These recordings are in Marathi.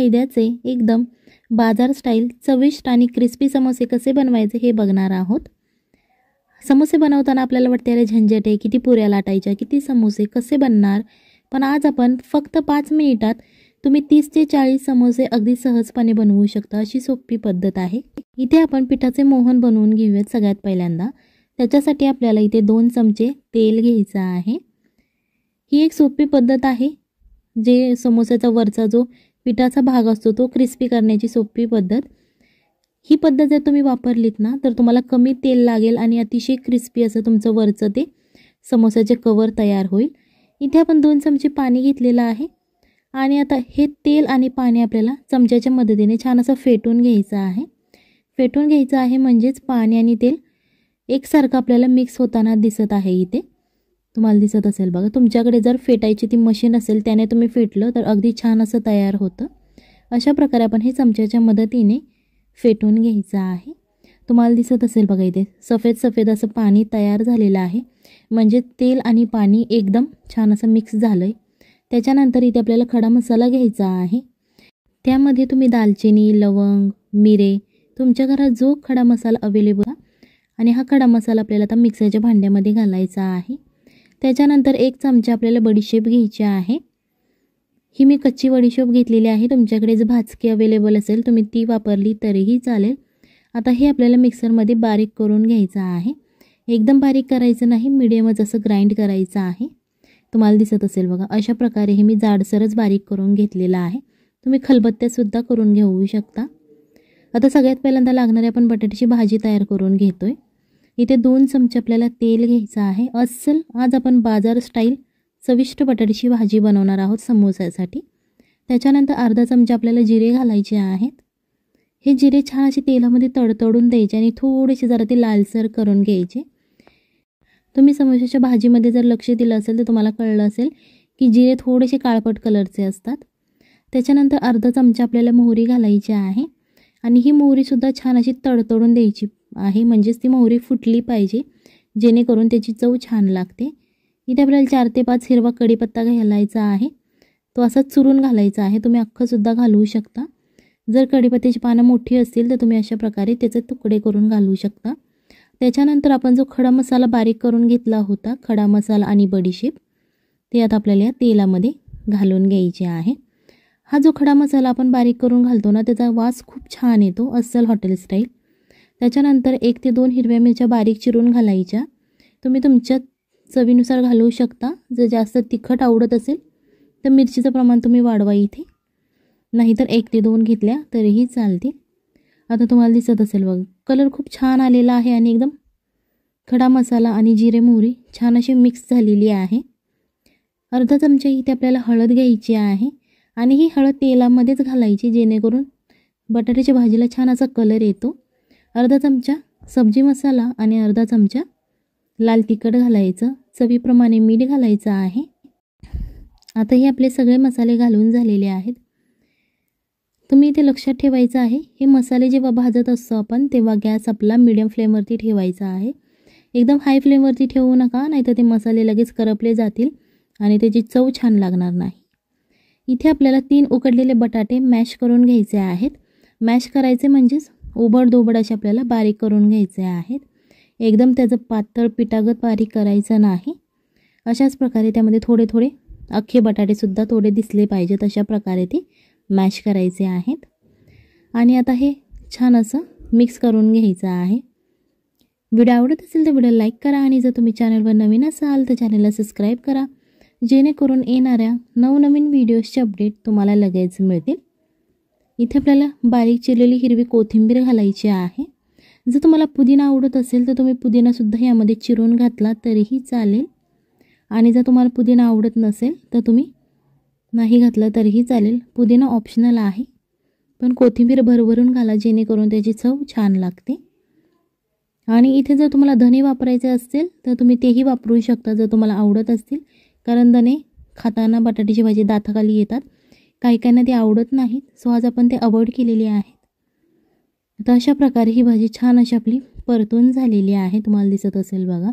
मैद्याचे एकदम बाजार स्टाईल चविष्ट आणि क्रिस्पी समोसे कसे बनवायचे हे बघणार आहोत। समोसे बनवताना आपल्याला वाटते अरे झंझट आहे, किती पुऱ्या लाटायच्या, किती समोसे कसे बनणार, पण आज आपण फक्त 5 मिनिटात तुम्ही 30 ते 40 समोसे अगदी सहजपणे बनवू शकता, अशी सोपी पद्धत आहे। इथे आपण पिठाचे मोहन बनवून घेऊयात। सगळ्यात पहिल्यांदा त्याच्यासाठी आपल्याला इथे 2 चमचे तेल घ्यायचं आहे। ही एक सोपी पद्धत आहे, जे समोस्याचा वरचा जो पिठाचा भाग असतो तो क्रिस्पी करण्याची सोपी पद्धत। ही पद्धत जर तुम्ही वापरलीत ना तर तुम्हाला कमी तेल लागेल आणि अतिशय क्रिस्पी असं तुमचं वरचं ते समोस्याचे कवर तयार होईल। इथे आपण 2 चमचे पाणी घेतलेलं आहे आणि आता हे तेल आणि पाणी आपल्याला चमच्याच्या मदतीने छान असं फेटून घ्यायचं आहे। फेटून घ्यायचं आहे म्हणजेच पाणी आणि तेल एकसारखं आपल्याला मिक्स होताना दिसत आहे। इथे तुम्हाला दिसत असेल बघा, तुमच्याकडे जर फेटायची ती मशीन असेल त्याने तुम्ही फेटलं तर अगदी छान असं तयार होतं। अशा प्रकारे आपण हे चमच्याच्या मदतीने फेटून घ्यायचं आहे। तुम्हाला दिसत असेल बघा, इथे सफेद सफेद असं पाणी तयार झालेलं आहे, म्हणजे तेल आणि पाणी एकदम छान असं मिक्स झालंय। त्याच्यानंतर इथे आपल्याला खडा मसाला घ्यायचा आहे। त्यामध्ये तुम्ही दालचिनी, लवंग, मिरे, तुमच्या घरात जो खडा मसाला अवेलेबल आहे आणि हा खडा मसाला आपल्याला आता मिक्सरच्या भांड्यामध्ये घालायचा आहे। त्याच्यानंतर 1 चमचा आपल्याला बडीशेप घ्यायची आहे। ही मी कच्ची बडीशेप घेतलेली आहे, तुमच्याकडे जर भाजकी अवेलेबल असेल तुम्ही ती वापरली तरीही चालेल। आता हे आपल्याला मिक्सरमध्ये बारीक करून घ्यायचं आहे। एकदम बारीक करायचं नाही, मीडियमच असं ग्राइंड करायचं आहे। तुम्हाला दिसत असेल बघा, अशा प्रकारे हे मी जाडसरच बारीक करून घेतलेलं आहे। तुम्ही खलबत्त्यातसुद्धा करून घेऊ शकता। आता सगळ्यात पहिल्यांदा लागणारी आपण बटाट्याची भाजी तयार करून घेतोय। इथे 2 चमचे आपल्याला तेल घ्यायचं आहे। अस्सल आज आपण बाजार स्टाईल चविष्ट बटाट्याची भाजी बनवणार आहोत समोस्यासाठी। त्याच्यानंतर अर्धा चमचा आपल्याला जिरे घालायचे आहेत। हे जिरे छान असे तेलामध्ये तडतडून द्यायचे आणि थोडेसे जरा ते लालसर करून घ्यायचे। तुम्ही समोस्याच्या भाजीमध्ये जर लक्ष दिलं असेल तर तुम्हाला कळलं असेल की जिरे थोडेसे काळपट कलरचे असतात। त्याच्यानंतर अर्धा चमचा आपल्याला मोहरी घालायची आहे आणि ही मोहरीसुद्धा छान अशी तडतडून द्यायची आहे, म्हणजेच ती मोहरी फुटली पाहिजे, जेणेकरून त्याची चव छान लागते। इथे आपल्याला 4 ते 5 हिरवा कढीपत्ता घालायचा आहे, तो असा चुरून घालायचा आहे। तुम्ही अख्खंसुद्धा घालवू शकता। जर कढीपत्त्याची पानं मोठी असतील तर तुम्ही अशा प्रकारे त्याचे तुकडे करून घालू शकता। त्याच्यानंतर आपण जो खडा मसाला बारीक करून घेतला होता, खडा मसाला आणि बडीशेप, ते आता आपल्याला या तेलामध्ये घालून घ्यायचे आहे। हा जो खडा मसाला आपण बारीक करून घालतो ना त्याचा वास खूप छान येतो, अस्सल हॉटेल स्टाईल। त्याच्यानंतर 1 ते 2 हिरव्या मिरच्या बारीक चिरून घालायच्या। तुम्ही तुमच्या चवीनुसार घालवू शकता। जर जास्त तिखट आवडत असेल तर मिरचीचं प्रमाण तुम्ही वाढवा इथे, नाहीतर 1 ते 2 घेतल्या तरीही चालतील। आता तुम्हाला दिसत असेल बघ, कलर खूप छान आलेला आहे आणि एकदम खडा मसाला आणि जिरे मोहरी छान अशी मिक्स झालेली आहे। अर्धा चमचा इथे आपल्याला हळद घ्यायची आहे आणि ही हळद तेलामध्येच घालायची, जेणेकरून बटाट्याच्या भाजीला छान असा कलर येतो। अर्धा चमचा सब्जी मसाला आणि अर्धा चमचा लाल तिखट घालायचं। चवीप्रमाणे मीठ घालायचं आहे। आता हे आपले सगळे मसाले घालून झालेले आहेत। तुम्ही इथे लक्षात ठेवायचं आहे, हे मसाले जेव्हा भाजत असतो आपण तेव्हा गॅस आपला मीडियम फ्लेमवरती ठेवायचा आहे। एकदम हाय फ्लेमवरती ठेवू नका, नाहीतर ते मसाले लगेच करपले जातील आणि त्याची चव छान लागणार नाही। इथे आपल्याला 3 उकडलेले बटाटे मॅश करून घ्यायचे आहेत। मॅश करायचे म्हणजेच ओबड-दोबड असे आपल्याला बारीक करून घ्यायचे आहेत। एकदम त्याचं पातळ पिठागत बारीक करायचं नाही। अशाच प्रकारे त्यामध्ये थोडे थोडे अख्खे बटाटेसुद्धा थोडे दिसले पाहिजेत, अशा प्रकारे ते मॅश करायचे आहेत। आणि आता हे छान असं मिक्स करून घ्यायचं आहे। व्हिडिओ आवडत असेल तर व्हिडिओ लाईक करा आणि जर तुम्ही चॅनलवर नवीन असाल तर चॅनलला सबस्क्राईब करा, जेणेकरून येणाऱ्या नवनवीन व्हिडिओजचे अपडेट तुम्हाला लगेच मिळतील। इथे आपल्याला बारीक चिरलेली हिरवी कोथिंबीर घालायची आहे। जर तुम्हाला पुदिना आवडत असेल तर तुम्ही पुदिनासुद्धा यामध्ये चिरून घातला तरीही चालेल, आणि जर तुम्हाला पुदिना आवडत नसेल तर तुम्ही नाही घातला तरीही चालेल। पुदिना ऑप्शनल आहे, पण कोथिंबीर भरभरून घाला, जेणेकरून त्याची चव छान लागते। आणि इथे जर तुम्हाला धने वापरायचे असतील तर तुम्ही तेही वापरू शकता, जर तुम्हाला आवडत असतील, कारण धने खाताना बटाट्याची भाजी दाताखाली येतात, काही काहींना ते आवडत नाहीत, सो आज आपण ते अवॉइड केलेले आहेत। आता अशा प्रकारे ही भाजी छान अशी आपली परतून झालेली आहे। तुम्हाला दिसत असेल बघा,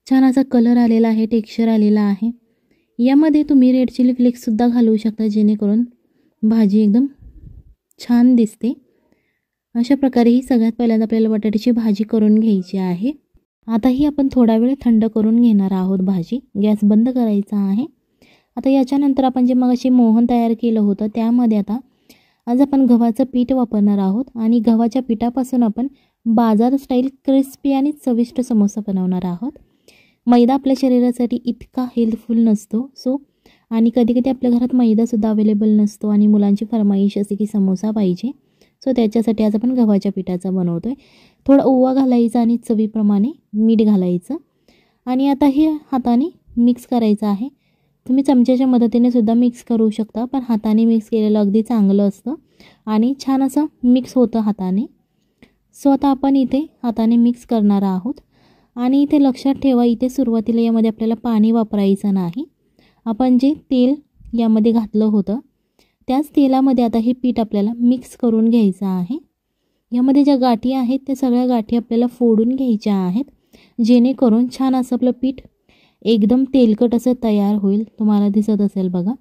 छान असा कलर आलेला आहे, टेक्स्चर आलेला आहे। यामध्ये तुम्ही रेड चिली फ्लेक्ससुद्धा घालवू शकता, जेणेकरून भाजी एकदम छान दिसते। अशा प्रकारे ही सगळ्यात पहिल्यांदा आपल्याला बटाट्याची भाजी करून घ्यायची आहे। आता ही आपण थोडा वेळ थंड करून घेणार आहोत भाजी। गॅस बंद करायचा आहे। आता याच्यानंतर आपण जे मगाशी मोहन तयार केलं होतं त्यामध्ये आता आज आपण गव्हाचं पीठ वापरणार आहोत आणि गव्हाच्या पिठापासून आपण बाजार स्टाईल क्रिस्पी आणि चविष्ट समोसा बनवणार आहोत। मैदा आपल्या शरीरासाठी इतका हेल्पफुल नसतो आणि कधी-कधी आपल्या घरात मैदासुद्धा अवेलेबल नसतो आणि मुलांची फरमाईश असते की समोसा पाहिजे। त्याच्यासाठी आज आपण गव्हाच्या पिठाचा बनवतोय। थोडा ओवा घालायचा आणि चवीप्रमाणे मीठ घालायचं आणि आता हे हाताने मिक्स करायचं आहे। तुम्ही चमच्याच्या मदतीने सुद्धा मिक्स करू शकता, पण हाताने मिक्स केलेलं अगदी चांगलं असतं आणि छान असं मिक्स होतं हाताने। आता आपण इथे हाताने मिक्स करणार आहोत आणि इथे लक्षात ठेवा, इथे सुरुवातीला यामध्ये आपल्याला पाणी वापरायचं नाही। आपण जे तेल यामध्ये घातलं होतं त्याच तेलामध्ये आता हे पीठ आपल्याला मिक्स करून घ्यायचं आहे। यामध्ये ज्या गाठी आहेत त्या सगळ्या गाठी आपल्याला फोडून घ्यायच्या आहेत, जेणेकरून छान असं आपलं पीठ एकदम तेलकट असं तयार होईल। तुम्हाला दिसत असेल बघा,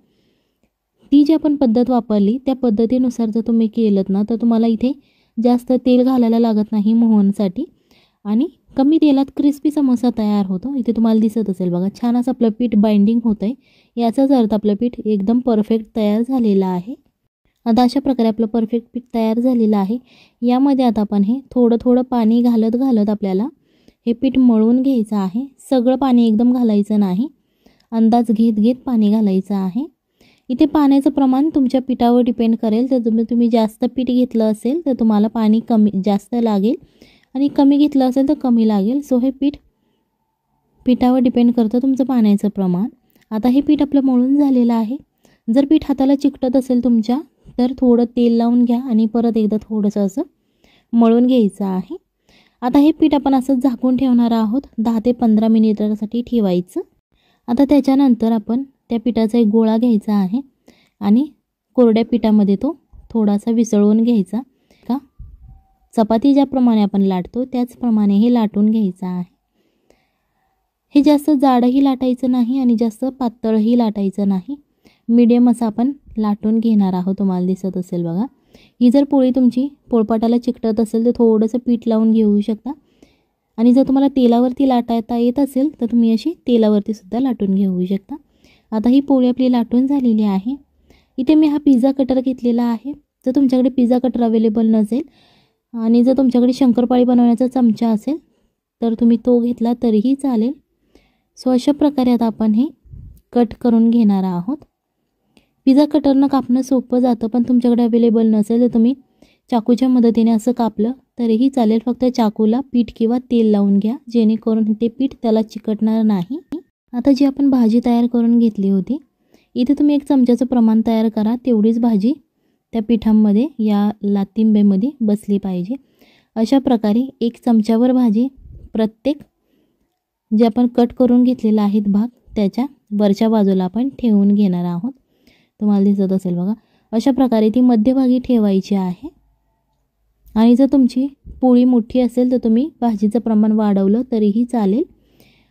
ती जी आपण पद्धत वापरली त्या पद्धतीनुसार जर तुम्ही केलंत ना तर तुम्हाला इथे जास्त तेल घालायला लागत नाही मोहनसाठी आणि कमी तेलात क्रिस्पी समोसा तयार होतो। इथे तुम्हाला दिसत असेल बघा, छान असं आपलं पीठ बाइंडिंग होतंय, याचाच अर्थ आपलं पीठ एकदम परफेक्ट तयार झालेलं आहे। आता अशा प्रकारे आपलं परफेक्ट पीठ तयार झालेलं आहे। यामध्ये आता आपण हे थोडं थोडं पाणी घालत घालत आपल्याला हे पीठ मळून घ्यायचं आहे। सगळं पाणी एकदम घालायचं नाही, अंदाज घेत घेत पाणी घालायचं आहे। इथे पाण्याचं प्रमाण तुमच्या पिठावर डिपेंड करेल। तर तुम्ही जास्त पीठ घेतलं असेल तर तुम्हाला पाणी जास्त लागेल आणि कमी घेतलं असेल तर कमी लागेल। हे पिठावर डिपेंड करतं तुमचं पाण्याचं प्रमाण। आता हे पीठ आपलं मळून झालेलं आहे। जर पीठ हाताला चिकटत असेल तुमच्या तर थोडं तेल लावून घ्या आणि परत एकदा थोडंसं असं मळून घ्यायचं आहे। आता हे पीठ आपण असं झाकून ठेवणार आहोत, 10 ते 15 मिनिटांसाठी ठेवायचं। आता त्याच्यानंतर आपण त्या पिठाचा एक गोळा घ्यायचा आहे आणि कोरड्या पिठामध्ये तो थोडासा विसळवून घ्यायचा। चपाती ज्याप्रमाणे आपण लाटतो त्याचप्रमाणे हे लाटून घ्यायचं आहे। हे जास्त जाडही लाटायचं नाही आणि जास्त पातळही लाटायचं नाही, मीडियम असं आपण लाटून घेणार आहोत। तुम्हाला दिसत असेल बघा, ही जर पोळी तुमची पोळपाटाला चिकटत असेल तर थोडंसं पीठ लावून घेऊ शकता आणि जर तुम्हाला तेलावरती लाटायता येत असेल तर तुम्ही अशी तेलावरती सुद्धा लाटून घेऊ शकता। आता ही पोळी आपली लाटून झालेली आहे। इथे मी हा पिझ्झा कटर घेतलेला आहे। जर तुमच्याकडे पिझ्झा कटर अवेलेबल नसेल आणि जर तुमच्याकडे शंकरपाळी बनवण्याचा चमचा असेल तर तुम्ही तो घेतला तरीही चालेल। अशा प्रकारे आता आपण हे कट करून घेणार आहोत। पिझ्झा कटरनं कापणं सोपं जातं, पण तुमच्याकडे अवेलेबल नसेल तर तुम्ही चाकूच्या मदतीने असं कापलं तरीही चालेल। फक्त चाकूला पीठ किंवा तेल लावून घ्या, जेणेकरून ते पीठ त्याला चिकटणार नाही। आता जी आपण भाजी तयार करून घेतली होती, इथे तुम्ही 1 चमच्याचं प्रमाण तयार करा, तेवढीच भाजी त्या पिठामध्ये या लातिंबेमध्ये बसली पाहिजे। अशा प्रकारे 1 चमच्यावर भाजी प्रत्येक जे आपण कट करून घेतलेला आहे भाग त्याच्या वरच्या बाजूला आपण ठेवून घेणार आहोत। तुम्हाला दिसत असेल बघा, अशा प्रकारे ती मध्यभागी ठेवायची आहे। आणि जर तुमची पोळी मोठी असेल तर तुम्ही भाजीचं प्रमाण वाढवलं तरीही चालेल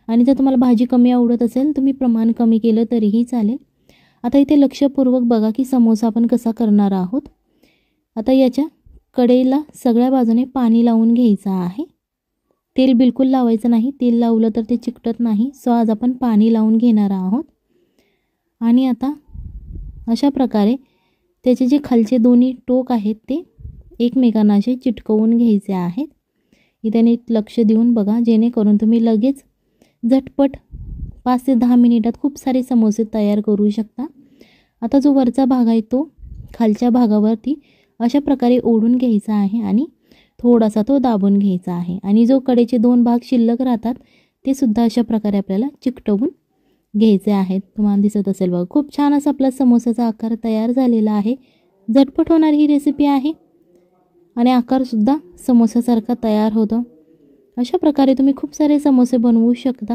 आणि जर तुम्हाला भाजी कमी आवडत असेल तुम्ही प्रमाण कमी केलं तरीही चालेल। आता इथे लक्षपूर्वक बघा की समोसा आपण कसा करणार आहोत। आता याच्या कढईला सगळ्या बाजूने पाणी लावून घ्यायचं आहे। तेल बिलकुल लावायचं नाही, तेल लावलं तर ते चिकटत नाही। आज आपण पाणी लावून घेणार आहोत आणि आता अशा प्रकारे त्याचे जे खालचे दोन्ही टोक आहेत ते एकमेकांना असे चिटकवून घ्यायचे आहेत। इथे नीट लक्ष देऊन बघा, जेणेकरून तुम्ही लगेच झटपट 5 ते 10 मिनिटात खूप सारे समोसे तयार करू शकता। आता जो वरचा भाग आहे तो खालच्या भागावरती अशा प्रकारे ओढून घ्यायचा आहे आणि थोडासा तो दाबून घ्यायचा आहे आणि जो कडेचे 2 भाग शिल्लक राहतात ते सुद्धा अशा प्रकारे आपल्याला चिकटवून घ्यायचे आहेत। तुम्हाला दिसत असेल बघा, खूप छान असा आपला समोसाचा आकार तयार झालेला आहे। झटपट होणारी ही रेसिपी आहे आणि आकार सुद्धा समोसासारखा तयार होतो। अशा प्रकारे तुम्ही खूप सारे समोसे बनवू शकता।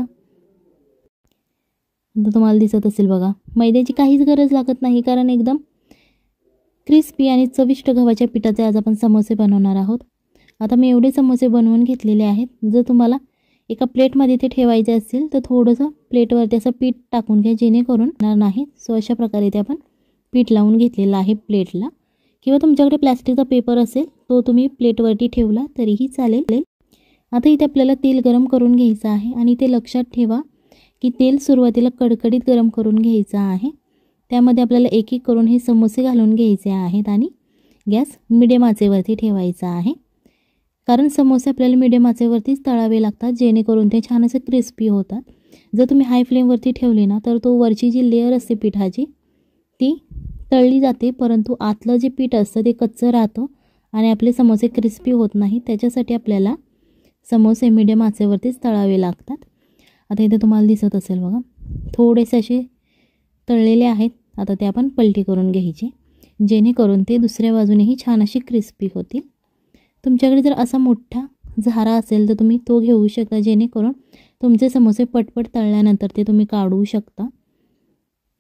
आता तुम्हाला दिसत असेल बघा, मैद्याची काहीच गरज लागत नाही, कारण एकदम क्रिस्पी आणि चविष्ट गव्हाच्या पिठाचे आज आपण समोसे बनवणार आहोत। आता मी एवढे समोसे बनवून घेतलेले आहेत। जर तुम्हाला एका प्लेटमध्ये ते ठेवायचे असेल तर थोडंसं प्लेटवरती असं पीठ टाकून घ्या, जेणेकरून नाही। अशा प्रकारे ते आपण पीठ लावून घेतलेलं आहे प्लेटला, किंवा तुमच्याकडे प्लॅस्टिकचा पेपर असेल तो तुम्ही प्लेटवरती ठेवला तरीही चालेल. आता इथे आपल्याला तेल गरम करून घ्यायचं आहे आणि ते लक्षात ठेवा की तेल सुरुवातीला कडकडीत गरम करून घ्यायचं आहे. त्यामध्ये आपल्याला एक एक करून हे समोसे घालून घ्यायचे आहेत आणि गॅस मिडियम आचेवरती ठेवायचा आहे, कारण समोसे आपल्याला मिडियम आचेवरतीच तळावे लागतात जेणेकरून ते छान असे क्रिस्पी होतात. जर तुम्ही हाय फ्लेमवरती ठेवले ना तर तो वरची जी लेअर असते पिठाची ती तळली जाते, परंतु आतलं जे पीठ असतं ते कच्चं राहतं आणि आपले समोसे क्रिस्पी होत नाही. त्याच्यासाठी आपल्याला समोसे मिडियम आचेवरतीच तळावे लागतात. आता इथे तुम्हाला दिसत असेल बघा, थोडेसे असे तळलेले आहेत. आता ते आपण पलटी करून घ्यायचे जेणेकरून ते दुसऱ्या बाजूनेही छान अशी क्रिस्पी होतील. तुमच्याकडे जर असा मोठा झारा असेल तर तुम्ही तो घेऊ शकता, जेणेकरून तुमचे समोसे पटपट तळल्यानंतर ते तुम्ही काढू शकता.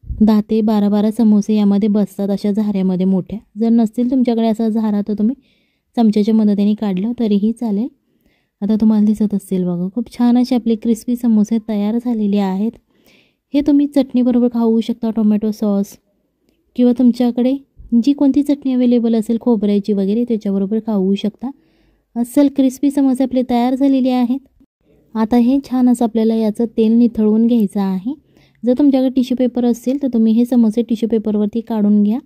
10 ते 12 समोसे यामध्ये बसतात अशा झाऱ्यामध्ये मोठ्या. जर नसतील तुमच्याकडे असा झारा तर तुम्ही चमच्याच्या मदतीने काढलं तरीही चालेल. आता तुम्हाला दिसत असतील बघा, खूप छान असे आपले क्रिस्पी समोसे तयार झालेले आहेत. हे तुम्ही चटणीबरोबर खाऊ शकता, टोमॅटो सॉस, किंवा तुमच्याकडे जी कोणती चटणी अवेलेबल असेल खोबऱ्याची वगैरे त्याच्याबरोबर खाऊ शकता. अस्सल क्रिस्पी समोसे आपले तयार झालेले आहेत. आता हे छान असं आपल्याला याचं तेल निथळून घ्यायचं आहे. जर तुमच्याकडे टिश्यू पेपर असेल तर तुम्ही हे समोसे टिश्यू पेपरवरती काढून घ्या,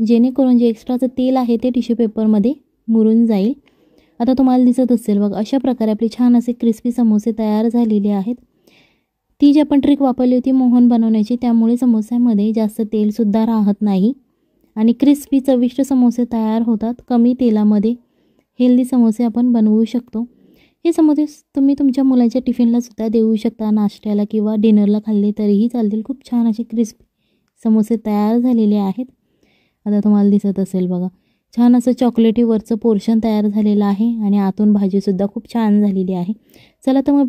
जेणेकरून जे एक्स्ट्राचं तेल आहे ते टिश्यू पेपरमध्ये मुरून जाईल. आता तुम्हाला दिसत असेल बघा, अशा प्रकारे आपले छान असे क्रिस्पी समोसे तयार झालेले आहेत. ती जी आपण ट्रिक वापरली होती मोहन बनवण्याची, त्यामुळे समोस्यामध्ये जास्त तेलसुद्धा राहत नाही आणि क्रिस्पी चविष्ट समोसे तयार होतात. कमी तेलामध्ये हेल्दी समोसे आपण बनवू शकतो. हे समोसे तुम्ही तुमच्या मुलाच्या टिफिनला सुद्धा देऊ शकता, नाश्त्याला किंवा डिनरला खाल्ले तरीही चालतील. खूप छान असे क्रिस्पी समोसे तयार झालेले आहेत. आता तुम्हाला दिसत असेल बघा, छान असं चॉकलेटी वरचं पोर्शन तयार झालेलं आहे आणि आतून भाजीसुद्धा खूप छान झालेली आहे. चला तर मग